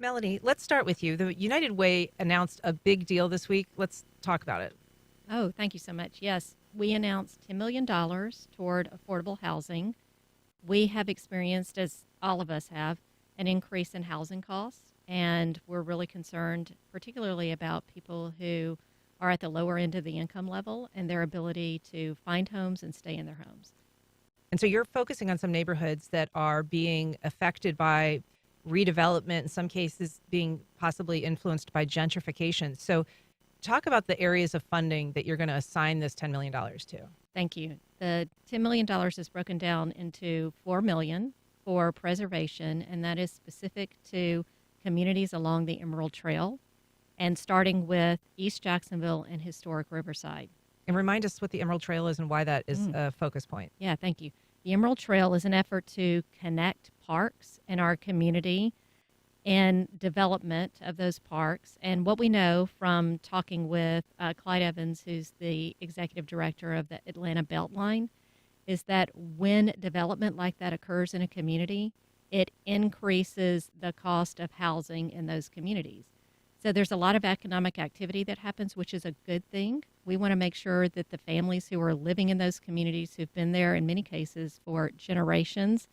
Melanie, let's start with you. The United Way announced a big deal this week. Let's talk about it. Oh, thank you so much. Yes, we announced $10 million toward affordable housing. We have experienced, as all of us have, an increase in housing costs, and we're really concerned, particularly about people who are at the lower end of the income level and their ability to find homes and stay in their homes. And so you're focusing on some neighborhoods that are being affected by redevelopment, in some cases being possibly influenced by gentrification. So talk about the areas of funding that you're going to assign this $10 million to. Thank you. The $10 million is broken down into $4 million for preservation, and that is specific to communities along the Emerald Trail, and starting with East Jacksonville and historic Riverside. And remind us what the Emerald Trail is and why that is a focus point. Yeah, thank you. The Emerald Trail is an effort to connect parks in our community and development of those parks. And what we know from talking with Clyde Evans, who's the executive director of the Atlanta Beltline, is that when development like that occurs in a community, it increases the cost of housing in those communities. So there's a lot of economic activity that happens, which is a good thing. We want to make sure that the families who are living in those communities, who've been there in many cases for generations,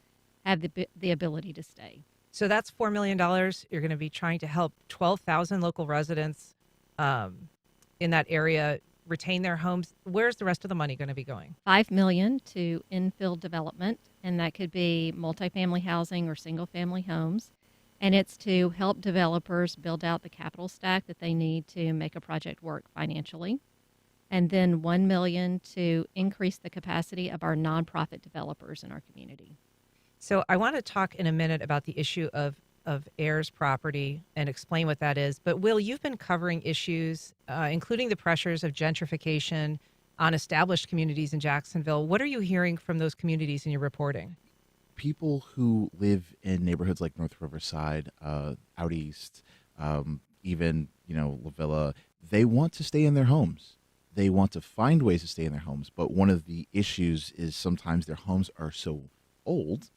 have the ability to stay. So that's $4 million. You're going to be trying to help 12,000 local residents in that area retain their homes. Where's the rest of the money going to be going? $5 million to infill development, and that could be multifamily housing or single-family homes. And it's to help developers build out the capital stack that they need to make a project work financially. And then $1 million to increase the capacity of our nonprofit developers in our community. So I want to talk in a minute about the issue of heirs property and explain what that is. But Will, you've been covering issues, including the pressures of gentrification on established communities in Jacksonville. What are you hearing from those communities in your reporting? People who live in neighborhoods like North Riverside, out east, even La Villa, they want to stay in their homes. They want to find ways to stay in their homes. But one of the issues is sometimes their homes are so old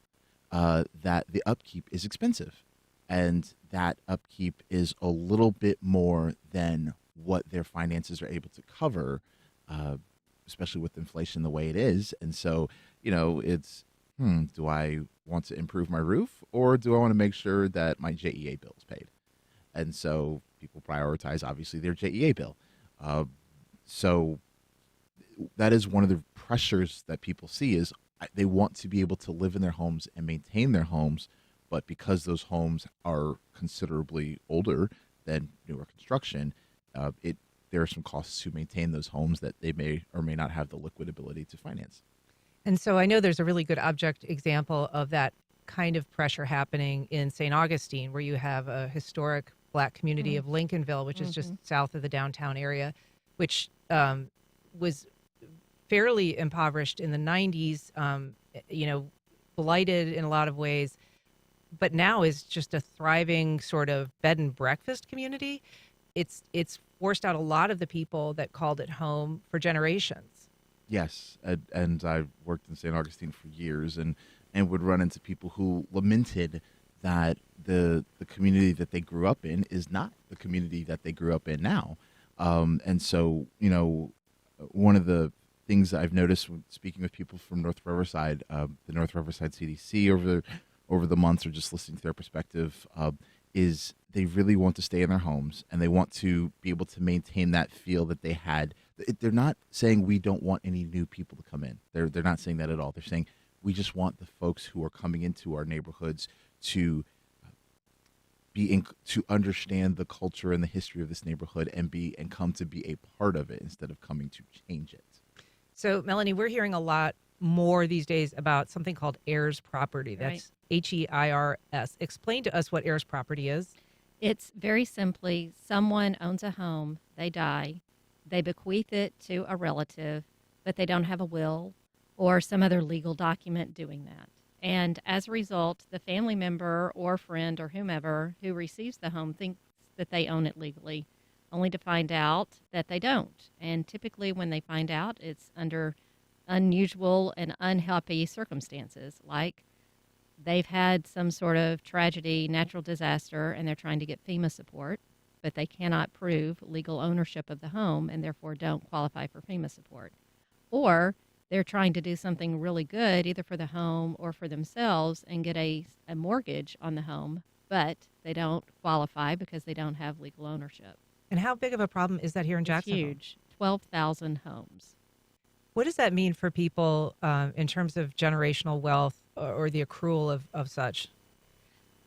that the upkeep is expensive, and that upkeep is a little bit more than what their finances are able to cover, especially with inflation the way it is. And so, it's, do I want to improve my roof, or do I want to make sure that my JEA bill is paid? And so people prioritize, obviously, their JEA bill. So that is one of the pressures that people see is they want to be able to live in their homes and maintain their homes, but because those homes are considerably older than newer construction, there are some costs to maintain those homes that they may or may not have the liquid ability to finance. And so I know there's a really good object example of that kind of pressure happening in St. Augustine, where you have a historic Black community of Lincolnville, which is just south of the downtown area, which was fairly impoverished in the 90s, blighted in a lot of ways, but now is just a thriving sort of bed and breakfast community. It's forced out a lot of the people that called it home for generations. Yes, and I've worked in St. Augustine for years and would run into people who lamented that the community that they grew up in is not the community that they grew up in now. And so, one of the things that I've noticed when speaking with people from North Riverside, the North Riverside CDC over the months, or just listening to their perspective, is they really want to stay in their homes, and they want to be able to maintain that feel that they had. They're not saying we don't want any new people to come in. They're not saying that at all. They're saying we just want the folks who are coming into our neighborhoods to to understand the culture and the history of this neighborhood and come to be a part of it instead of coming to change it. So, Melanie, we're hearing a lot more these days about something called heirs property. That's HEIRS. Explain to us what heirs property is. It's very simply someone owns a home, they die, they bequeath it to a relative, but they don't have a will or some other legal document doing that. And as a result, the family member or friend or whomever who receives the home thinks that they own it legally, only to find out that they don't. And typically when they find out, it's under unusual and unhappy circumstances, like they've had some sort of tragedy, natural disaster, and they're trying to get FEMA support, but they cannot prove legal ownership of the home and therefore don't qualify for FEMA support. Or they're trying to do something really good, either for the home or for themselves, and get a mortgage on the home, but they don't qualify because they don't have legal ownership. And how big of a problem is that here in It's Jacksonville? huge. 12,000 homes. What does that mean for people in terms of generational wealth or the accrual of such?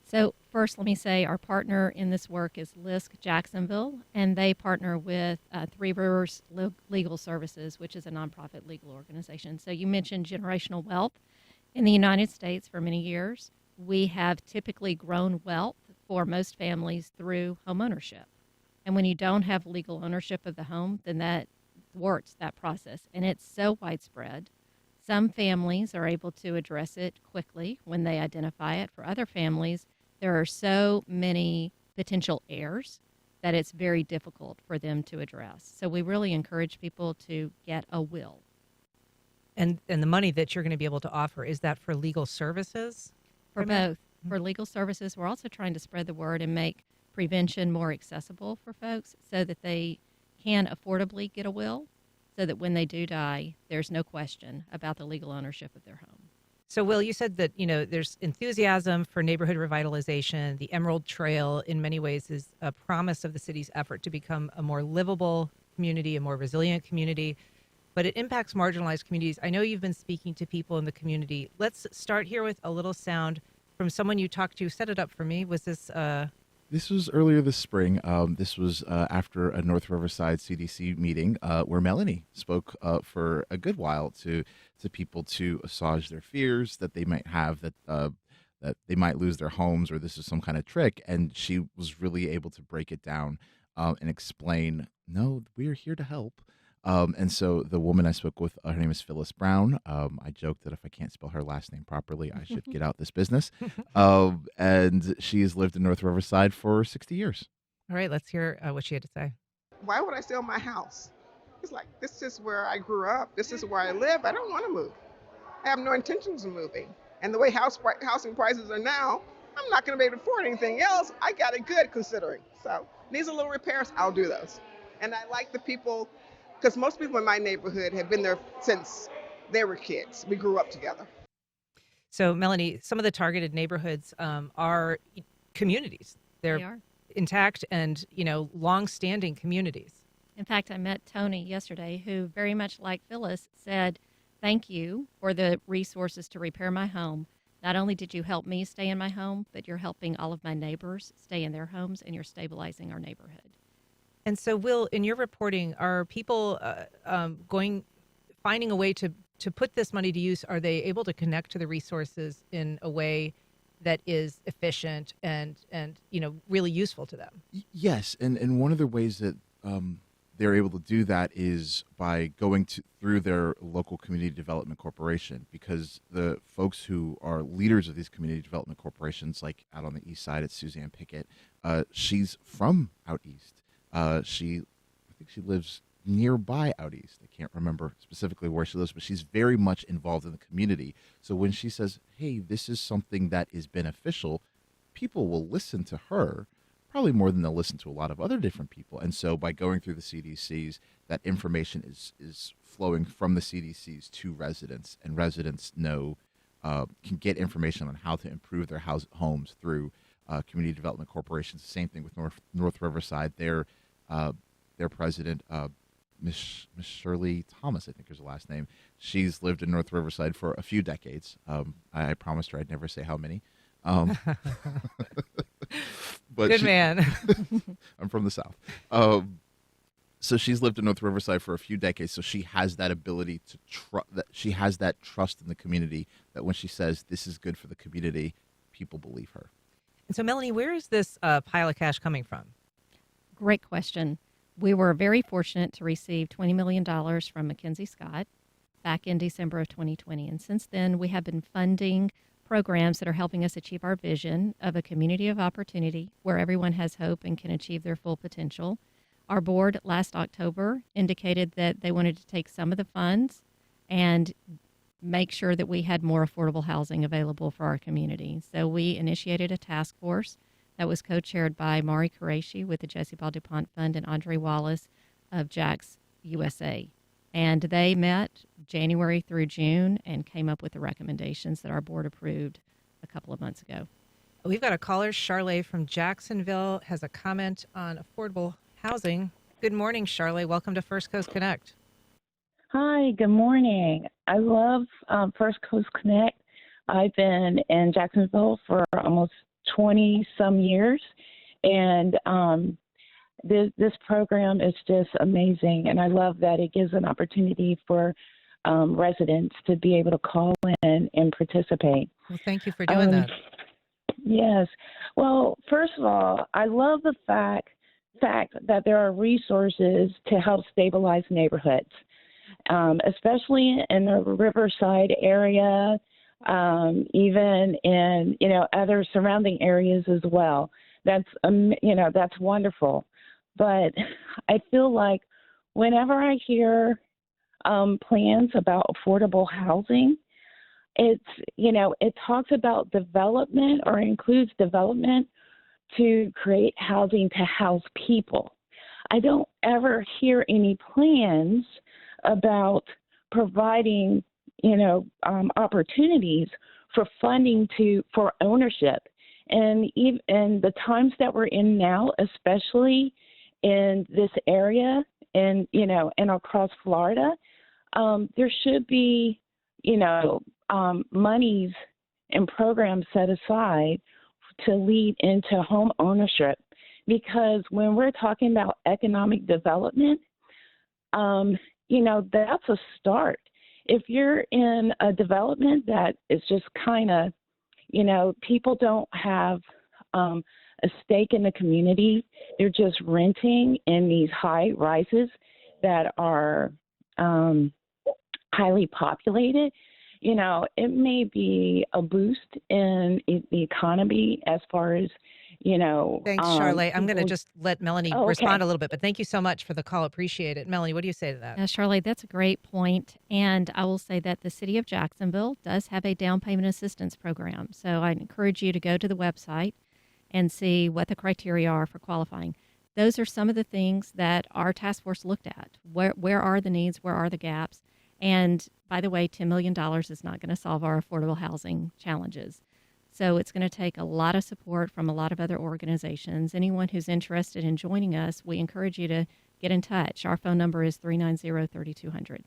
So first, let me say our partner in this work is LISC Jacksonville, and they partner with Three Rivers Legal Services, which is a nonprofit legal organization. So you mentioned generational wealth. In the United States for many years, we have typically grown wealth for most families through home ownership. And when you don't have legal ownership of the home, then that thwarts that process. And it's so widespread. Some families are able to address it quickly when they identify it. For other families, there are so many potential heirs that it's very difficult for them to address. So we really encourage people to get a will. And the money that you're going to be able to offer, is that for legal services? For primarily? both. For legal services, we're also trying to spread the word and make prevention more accessible for folks so that they can affordably get a will, so that when they do die, there's no question about the legal ownership of their home. So, Will, you said that, there's enthusiasm for neighborhood revitalization. The Emerald Trail, in many ways, is a promise of the city's effort to become a more livable community, a more resilient community, but it impacts marginalized communities. I know you've been speaking to people in the community. Let's start here with a little sound from someone you talked to. Set it up for me. Was this... This was earlier this spring. This was after a North Riverside CDC meeting where Melanie spoke for a good while to people to assuage their fears that they might have, that they might lose their homes or this is some kind of trick. And she was really able to break it down and explain, no, we are here to help. And so the woman I spoke with, her name is Phyllis Brown. I joked that if I can't spell her last name properly, I should get out this business. And she has lived in North Riverside for 60 years. All right, let's hear what she had to say. Why would I sell my house? It's like, this is where I grew up. This is where I live. I don't want to move. I have no intentions of moving. And the way housing prices are now, I'm not going to be able to afford anything else. I got it good considering. So needs a little repairs, I'll do those. And I like the people, because most people in my neighborhood have been there since they were kids. We grew up together. So, Melanie, some of the targeted neighborhoods are communities. They They're are. intact and, long-standing communities. In fact, I met Tony yesterday, who very much like Phyllis said, thank you for the resources to repair my home. Not only did you help me stay in my home, but you're helping all of my neighbors stay in their homes, and you're stabilizing our neighborhood. And so, Will, in your reporting, are people finding a way to put this money to use? Are they able to connect to the resources in a way that is efficient and really useful to them? Yes, and one of the ways that they're able to do that is by going through their local community development corporation, because the folks who are leaders of these community development corporations, like out on the east side, it's Suzanne Pickett. She's from out east. I think she lives nearby out east. I can't remember specifically where she lives, but she's very much involved in the community. So when she says, hey, this is something that is beneficial, people will listen to her probably more than they'll listen to a lot of other different people. And so by going through the CDCs, that information is flowing from the CDCs to residents, and residents can get information on how to improve their homes through community development corporations. The same thing with North Riverside. Their president, Miss Shirley Thomas, I think is her last name. She's lived in North Riverside for a few decades. I promised her I'd never say how many. But Good man. I'm from the South. So she's lived in North Riverside for a few decades. So she has that ability to she has that trust in the community that when she says this is good for the community, people believe her. And so, Melanie, where is this pile of cash coming from? Great question. We were very fortunate to receive $20 million from Mackenzie Scott back in December of 2020. And since then, we have been funding programs that are helping us achieve our vision of a community of opportunity where everyone has hope and can achieve their full potential. Our board last October indicated that they wanted to take some of the funds and make sure that we had more affordable housing available for our community. So we initiated a task force that was co-chaired by Mari Qureshi with the Jesse Ball DuPont Fund and Andre Wallace of Jax USA. And they met January through June and came up with the recommendations that our board approved a couple of months ago. We've got a caller, Charlotte from Jacksonville, has a comment on affordable housing. Good morning, Charlotte. Welcome to First Coast Connect. Hi, good morning. I love First Coast Connect. I've been in Jacksonville for almost 20-some years, and this program is just amazing, and I love that it gives an opportunity for residents to be able to call in and participate. Well, thank you for doing that. Yes. Well, first of all, I love the fact that there are resources to help stabilize neighborhoods, especially in the Riverside area, even in other surrounding areas as well. That's wonderful. But I feel like whenever I hear plans about affordable housing, it talks about development or includes development to create housing to house people. I don't ever hear any plans about providing, opportunities for funding for ownership. And even the times that we're in now, especially in this area and across Florida, there should be, monies and programs set aside to lead into home ownership. Because when we're talking about economic development, that's a start. If you're in a development that is just kind of, people don't have a stake in the community, they're just renting in these high rises that are highly populated, it may be a boost in the economy as far as, Thanks, Charlotte. I'm going to just let Melanie respond okay. a little bit, but thank you so much for the call. Appreciate it. Melanie, what do you say to that? Charlotte, that's a great point. And I will say that the city of Jacksonville does have a down payment assistance program. So I encourage you to go to the website and see what the criteria are for qualifying. Those are some of the things that our task force looked at. Where are the needs? Where are the gaps? And by the way, $10 million is not going to solve our affordable housing challenges. So it's going to take a lot of support from a lot of other organizations. Anyone who's interested in joining us, we encourage you to get in touch. Our phone number is 390-3200.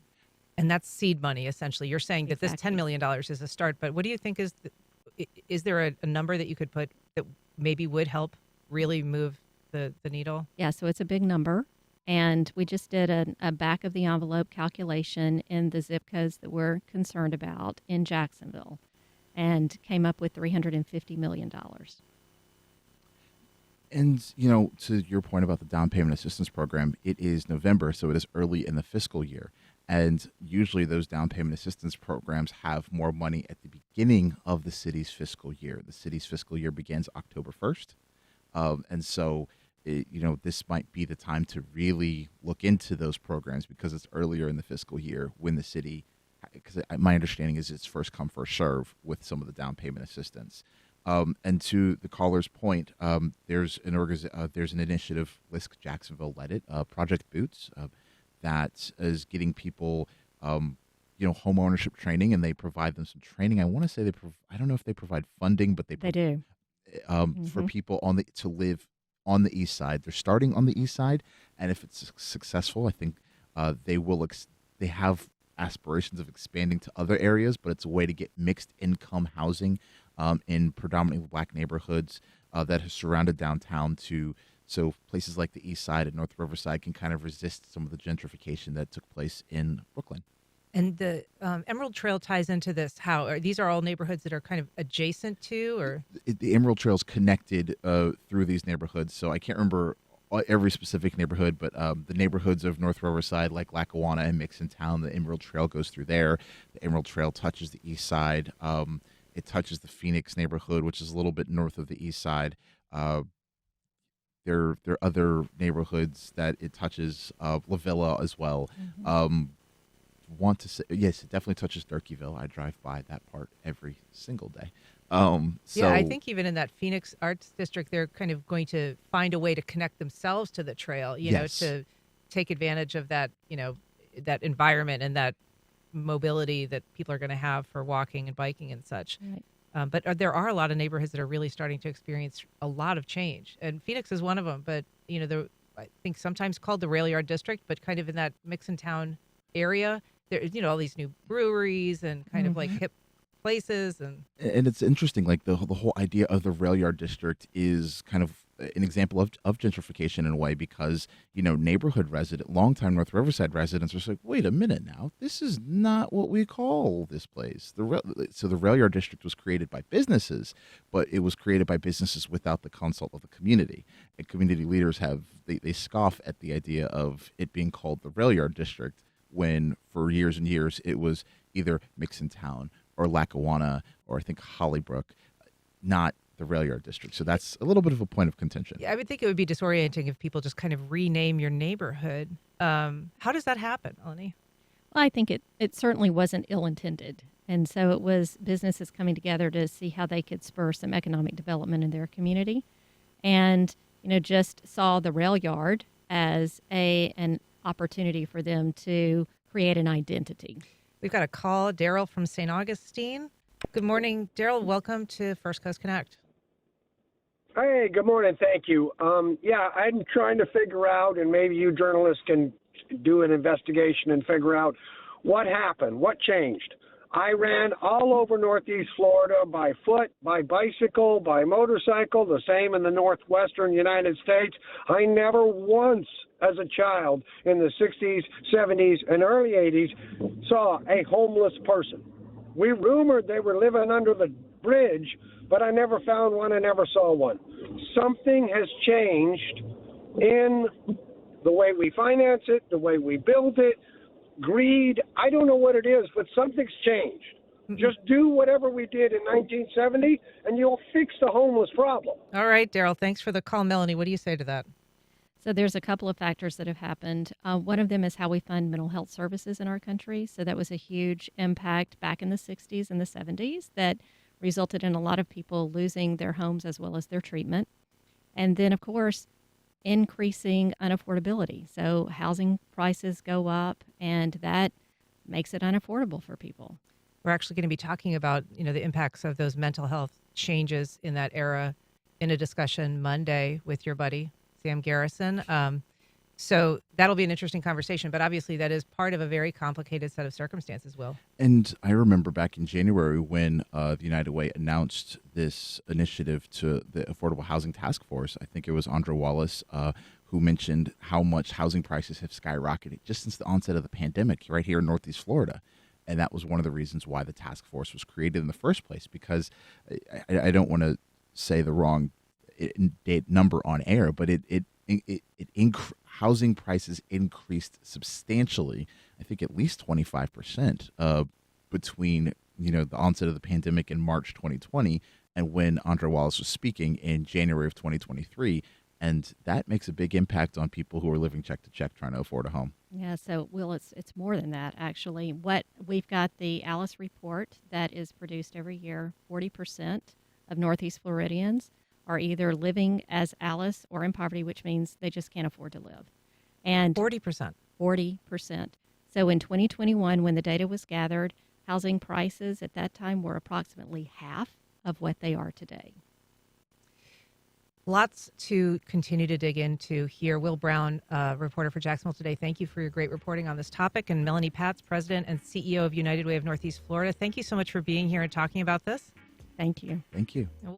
And that's seed money, essentially. You're saying that Exactly. this $10 million is a start, but what do you think is there a number that you could put that maybe would help really move the needle? Yeah, so it's a big number. And we just did a back of the envelope calculation in the zip codes that we're concerned about in Jacksonville and came up with $350 million. And, to your point about the down payment assistance program, it is November, so it is early in the fiscal year. And usually those down payment assistance programs have more money at the beginning of the city's fiscal year. The city's fiscal year begins October 1st. And so, this might be the time to really look into those programs because it's earlier in the fiscal year when the city, because my understanding is it's first come, first serve with some of the down payment assistance. And to the caller's point, there's an initiative, LISC Jacksonville led it, Project Boots, that is getting people, home ownership training, and they provide them some training. I want to say I don't know if they provide funding, but they do. For people to live on the east side. They're starting on the east side, and if it's successful, I think they have aspirations of expanding to other areas, but it's a way to get mixed income housing in predominantly Black neighborhoods that has surrounded downtown so places like the east side and North Riverside can kind of resist some of the gentrification that took place in Brooklyn. And the Emerald Trail ties into this. These are all neighborhoods that are kind of adjacent to, or the Emerald Trail is connected through these neighborhoods. So I can't remember every specific neighborhood, but the neighborhoods of North Riverside, like Lackawanna and Mixontown, the Emerald Trail goes through there. The Emerald Trail touches the east side. It touches the Phoenix neighborhood, which is a little bit north of the east side. There are other neighborhoods that it touches, La Villa as well. want to say, yes, it definitely touches Durkeeville. I drive by that part every single day. So Yeah, I think even in that Phoenix Arts District, they're kind of going to find a way to connect themselves to the trail, yes. to take advantage of that, that environment and that mobility that people are going to have for walking and biking and such. Right. But there are a lot of neighborhoods that are really starting to experience a lot of change, and Phoenix is one of them. But I think sometimes called the Rail Yard District, but kind of in that Mixon Town area, there all these new breweries and kind of like hip places, and it's interesting, like the whole idea of the rail yard district is kind of an example of gentrification in a way, because longtime North Riverside residents are like, wait a minute now, this is not what we call this place. So the rail yard district was created by businesses, but it was created by businesses without the consult of the community. And community leaders they scoff at the idea of it being called the rail yard district, when for years and years it was either Mixon Town or Lackawanna, or I think Hollybrook, not the rail yard district. So that's a little bit of a point of contention. yeah, I would think it would be disorienting if people just kind of rename your neighborhood. How does that happen, Melanie? Well, I think it certainly wasn't ill-intended. And so it was businesses coming together to see how they could spur some economic development in their community. And, just saw the rail yard as an opportunity for them to create an identity. We've got a call, Daryl from St. Augustine. Good morning, Daryl. Welcome to First Coast Connect. Hey, good morning. Thank you. I'm trying to figure out, and maybe you journalists can do an investigation and figure out what happened, what changed. I ran all over Northeast Florida by foot, by bicycle, by motorcycle, the same in the Northwestern United States. I never once, as a child in the 60s, 70s, and early 80s, saw a homeless person. We rumored they were living under the bridge, but I never found one. I never saw one. Something has changed in the way we finance it, the way we build it, greed. I don't know what it is, but something's changed. Just do whatever we did in 1970, and you'll fix the homeless problem. All right, Daryl, thanks for the call. Melanie, what do you say to that? So there's a couple of factors that have happened. One of them is how we fund mental health services in our country. So that was a huge impact back in the 60s and the 70s that resulted in a lot of people losing their homes as well as their treatment. And then, of course, increasing unaffordability. So housing prices go up, and that makes it unaffordable for people. We're actually going to be talking about, the impacts of those mental health changes in that era in a discussion Monday with your buddy, Sam Garrison. So that'll be an interesting conversation, but obviously that is part of a very complicated set of circumstances, Will. And I remember back in January when the United Way announced this initiative to the Affordable Housing Task Force. I think it was Andra Wallace who mentioned how much housing prices have skyrocketed just since the onset of the pandemic right here in Northeast Florida. And that was one of the reasons why the task force was created in the first place, because I don't want to say the wrong number on air, but housing prices increased substantially. I think at least 25% between the onset of the pandemic in March 2020 and when Andra Wallace was speaking in January of 2023, and that makes a big impact on people who are living check to check trying to afford a home. Yeah, so Will, it's more than that actually. What we've got the Alice report that is produced every year. 40% of Northeast Floridians are either living as Alice or in poverty, which means they just can't afford to live. And 40%. 40%. So in 2021, when the data was gathered, housing prices at that time were approximately half of what they are today. Lots to continue to dig into here. Will Brown, reporter for Jacksonville Today, thank you for your great reporting on this topic. And Melanie Patz, President and CEO of United Way of Northeast Florida, thank you so much for being here and talking about this. Thank you. Thank you.